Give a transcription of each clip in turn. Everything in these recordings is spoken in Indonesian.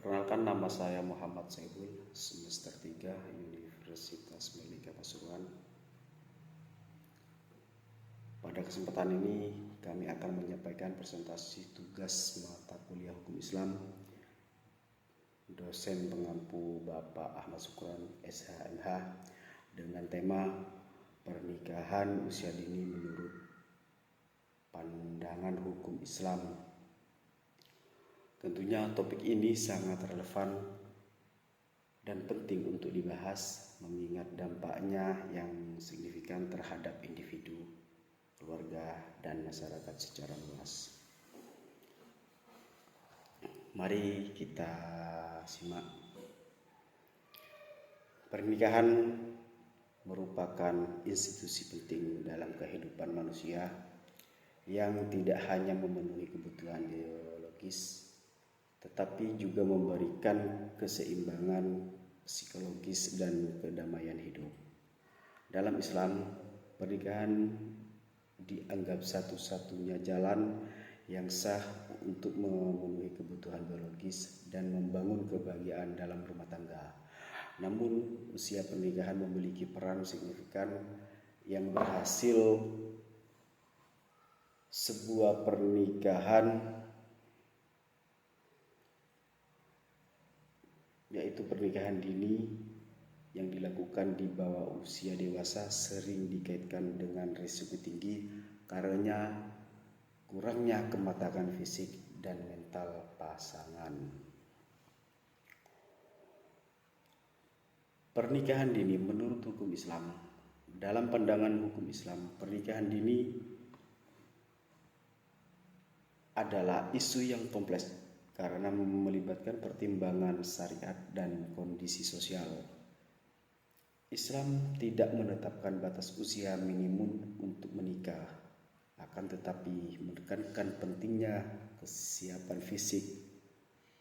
Perkenalkan, nama saya Muhammad Saibul, semester 3 Universitas Merdeka Pasuruan. Pada kesempatan ini kami akan menyampaikan presentasi tugas mata kuliah Hukum Islam dosen pengampu Bapak Ahmad Syukron, SHMH, dengan tema pernikahan usia dini menurut pandangan hukum Islam. Tentunya topik ini sangat relevan dan penting untuk dibahas mengingat dampaknya yang signifikan terhadap individu, keluarga, dan masyarakat secara luas. Mari kita simak. Pernikahan merupakan institusi penting dalam kehidupan manusia yang tidak hanya memenuhi kebutuhan biologis, tetapi juga memberikan keseimbangan psikologis dan kedamaian hidup. Dalam Islam, pernikahan dianggap satu-satunya jalan yang sah untuk memenuhi kebutuhan biologis dan membangun kebahagiaan dalam rumah tangga. Namun, usia pernikahan memiliki peran signifikan yang berhasil sebuah pernikahan, yaitu pernikahan dini yang dilakukan di bawah usia dewasa sering dikaitkan dengan risiko tinggi karena kurangnya kematangan fisik dan mental pasangan. Pernikahan dini menurut hukum Islam. Dalam pandangan hukum Islam, pernikahan dini adalah isu yang kompleks karena melibatkan pertimbangan syariat dan kondisi sosial. Islam tidak menetapkan batas usia minimum untuk menikah, akan tetapi menekankan pentingnya kesiapan fisik,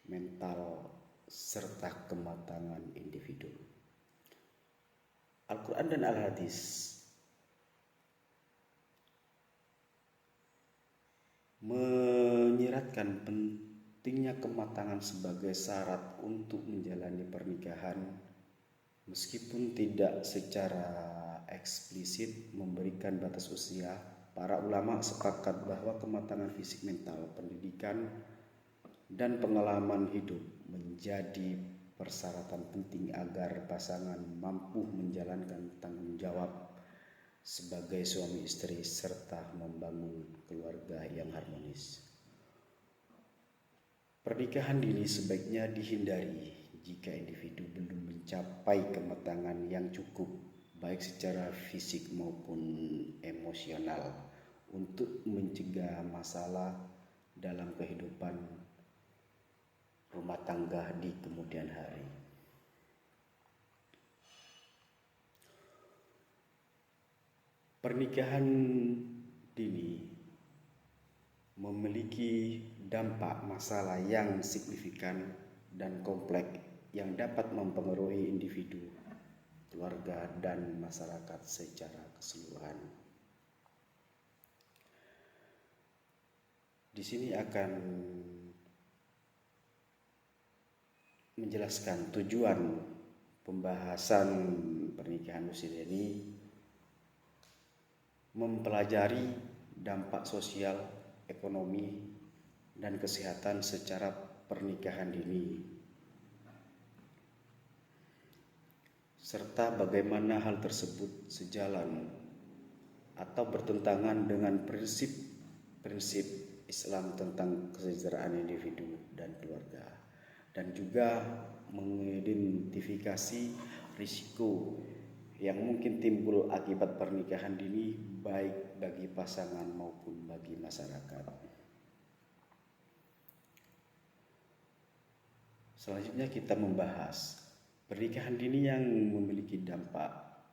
mental, serta kematangan individu. Al-Quran dan Al-Hadis menyiratkan pentingnya kematangan sebagai syarat untuk menjalani pernikahan, meskipun tidak secara eksplisit memberikan batas usia. Para ulama sepakat bahwa kematangan fisik, mental, pendidikan, dan pengalaman hidup menjadi persyaratan penting agar pasangan mampu menjalankan tanggung jawab sebagai suami istri serta membangun keluarga yang harmonis. Pernikahan dini sebaiknya dihindari jika individu belum mencapai kematangan yang cukup baik secara fisik maupun emosional untuk mencegah masalah dalam kehidupan rumah tangga di kemudian hari. Pernikahan dini memiliki dampak masalah yang signifikan dan kompleks yang dapat mempengaruhi individu, keluarga, dan masyarakat secara keseluruhan. Di sini akan menjelaskan tujuan pembahasan pernikahan usia dini, mempelajari dampak sosial, ekonomi, dan kesehatan secara pernikahan dini, serta bagaimana hal tersebut sejalan atau bertentangan dengan prinsip-prinsip Islam tentang kesejahteraan individu dan keluarga, dan juga mengidentifikasi risiko yang mungkin timbul akibat pernikahan dini baik bagi pasangan maupun bagi masyarakat. Selanjutnya kita membahas pernikahan dini yang memiliki dampak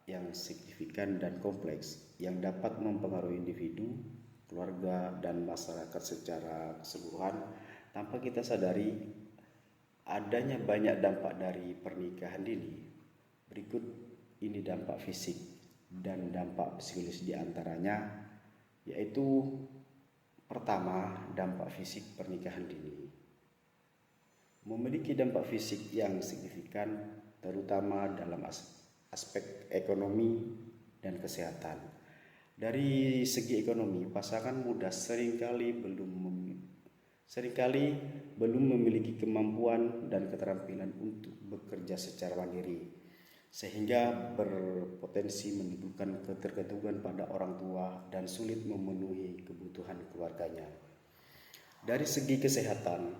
yang signifikan dan kompleks yang dapat mempengaruhi individu, keluarga, dan masyarakat secara keseluruhan. Tanpa kita sadari adanya banyak dampak dari pernikahan dini. Berikut ini dampak fisik dan dampak psikologis diantaranya, yaitu pertama, dampak fisik pernikahan dini. memiliki dampak fisik yang signifikan, terutama dalam aspek ekonomi dan kesehatan. Dari segi ekonomi, pasangan muda seringkali belum memiliki kemampuan dan keterampilan untuk bekerja secara mandiri, sehingga berpotensi menimbulkan ketergantungan pada orang tua dan sulit memenuhi kebutuhan keluarganya. Dari segi kesehatan,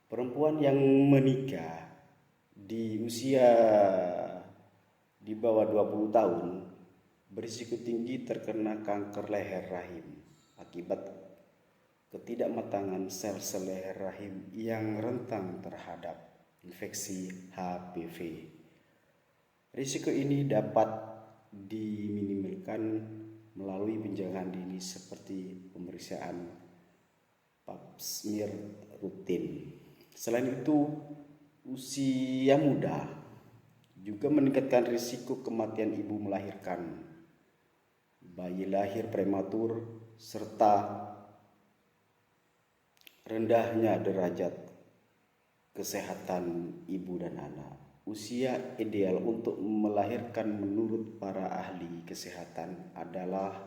perempuan yang menikah di usia di bawah 20 tahun berisiko tinggi terkena kanker leher rahim akibat ketidakmatangan sel-sel leher rahim yang rentan terhadap infeksi HPV. Risiko ini dapat diminimalkan melalui penjagaan dini seperti pemeriksaan pap smear rutin. Selain itu, usia muda juga meningkatkan risiko kematian ibu melahirkan, bayi lahir prematur, serta rendahnya derajat kesehatan ibu dan anak. Usia ideal untuk melahirkan menurut para ahli kesehatan adalah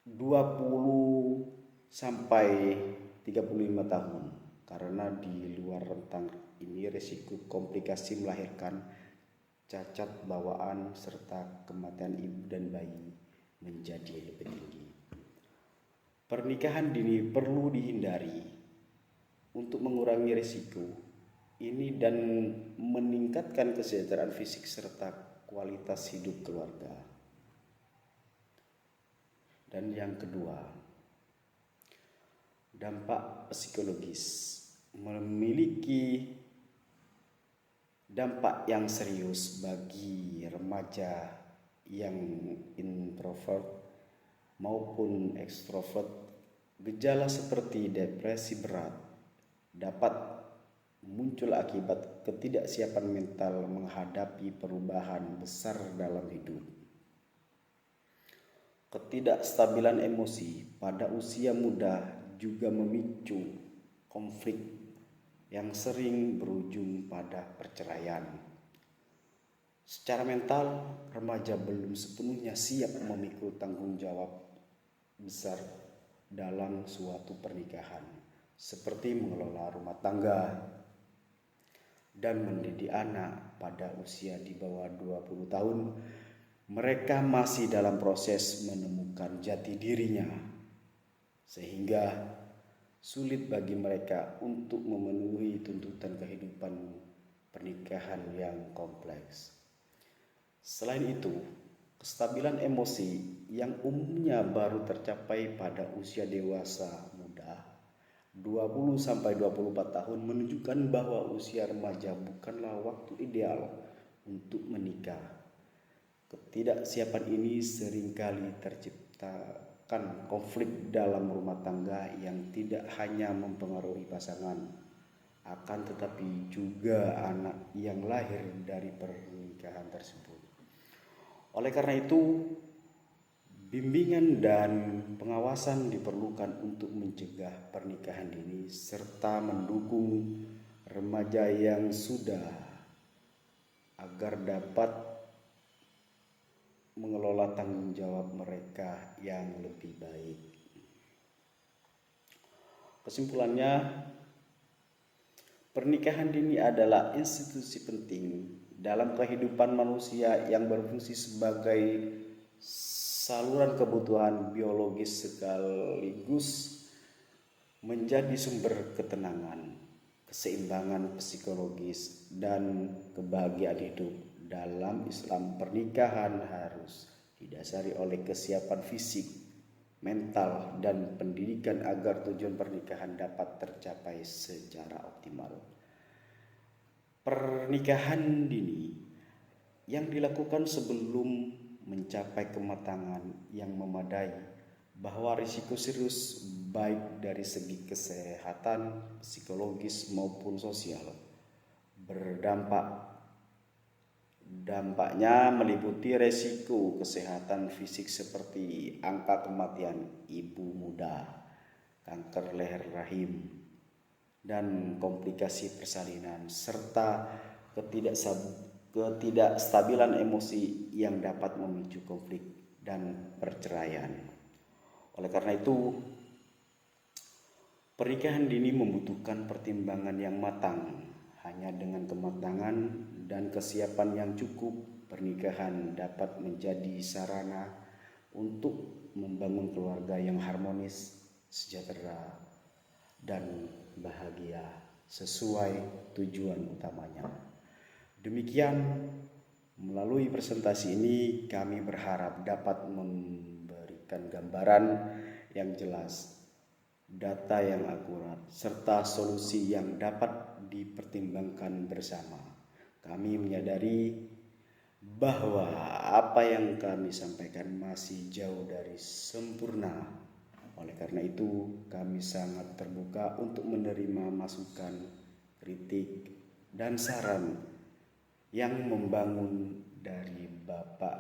20 sampai 35 tahun, karena di luar rentang ini risiko komplikasi melahirkan, cacat bawaan, serta kematian ibu dan bayi menjadi lebih tinggi. Pernikahan dini perlu dihindari untuk mengurangi risiko ini dan meningkatkan kesejahteraan fisik serta kualitas hidup keluarga. Dan yang kedua, dampak psikologis. Memiliki dampak yang serius bagi remaja yang introvert maupun ekstrovert. Gejala seperti depresi berat dapat muncul akibat ketidaksiapan mental menghadapi perubahan besar dalam hidup. Ketidakstabilan emosi pada usia muda juga memicu konflik yang sering berujung pada perceraian. Secara mental, remaja belum sepenuhnya siap memikul tanggung jawab besar dalam suatu pernikahan, seperti mengelola rumah tangga dan mendidik anak. Pada usia di bawah 20 tahun, mereka masih dalam proses menemukan jati dirinya, sehingga sulit bagi mereka untuk memenuhi tuntutan kehidupan pernikahan yang kompleks. Selain itu, kestabilan emosi yang umumnya baru tercapai pada usia dewasa muda 20-24 tahun menunjukkan bahwa usia remaja bukanlah waktu ideal untuk menikah. Ketidaksiapan ini seringkali terciptakan konflik dalam rumah tangga yang tidak hanya mempengaruhi pasangan, akan tetapi juga anak yang lahir dari pernikahan tersebut. Oleh karena itu, bimbingan dan pengawasan diperlukan untuk mencegah pernikahan dini serta mendukung remaja yang sudah agar dapat mengelola tanggung jawab mereka yang lebih baik. Kesimpulannya, pernikahan dini adalah institusi penting dalam kehidupan manusia yang berfungsi sebagai saluran kebutuhan biologis sekaligus menjadi sumber ketenangan, keseimbangan psikologis, dan kebahagiaan hidup. Dalam Islam, pernikahan harus didasari oleh kesiapan fisik, mental, dan pendidikan agar tujuan pernikahan dapat tercapai secara optimal. Pernikahan dini yang dilakukan sebelum mencapai kematangan yang memadai bahwa risiko serius baik dari segi kesehatan, psikologis maupun sosial Dampaknya meliputi resiko kesehatan fisik seperti angka kematian ibu muda, kanker leher rahim, dan komplikasi persalinan, serta ketidakstabilan emosi yang dapat memicu konflik dan perceraian. Oleh karena itu, pernikahan dini membutuhkan pertimbangan yang matang. Hanya dengan kematangan dan kesiapan yang cukup, pernikahan dapat menjadi sarana untuk membangun keluarga yang harmonis, sejahtera, dan bahagia sesuai tujuan utamanya. Demikian, melalui presentasi ini kami berharap dapat memberikan gambaran yang jelas, data yang akurat, serta solusi yang dapat dipertimbangkan bersama. Kami menyadari bahwa apa yang kami sampaikan masih jauh dari sempurna. Oleh karena itu, kami sangat terbuka untuk menerima masukan, kritik, dan saran yang membangun dari Bapak,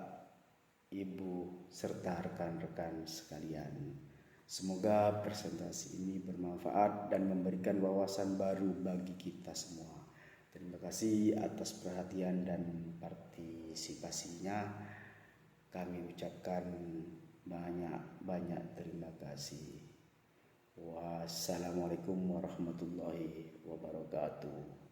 Ibu, serta rekan-rekan sekalian. Semoga presentasi ini bermanfaat dan memberikan wawasan baru bagi kita semua. Terima kasih atas perhatian dan partisipasinya. Kami ucapkan banyak terima kasih. Wassalamualaikum warahmatullahi wabarakatuh.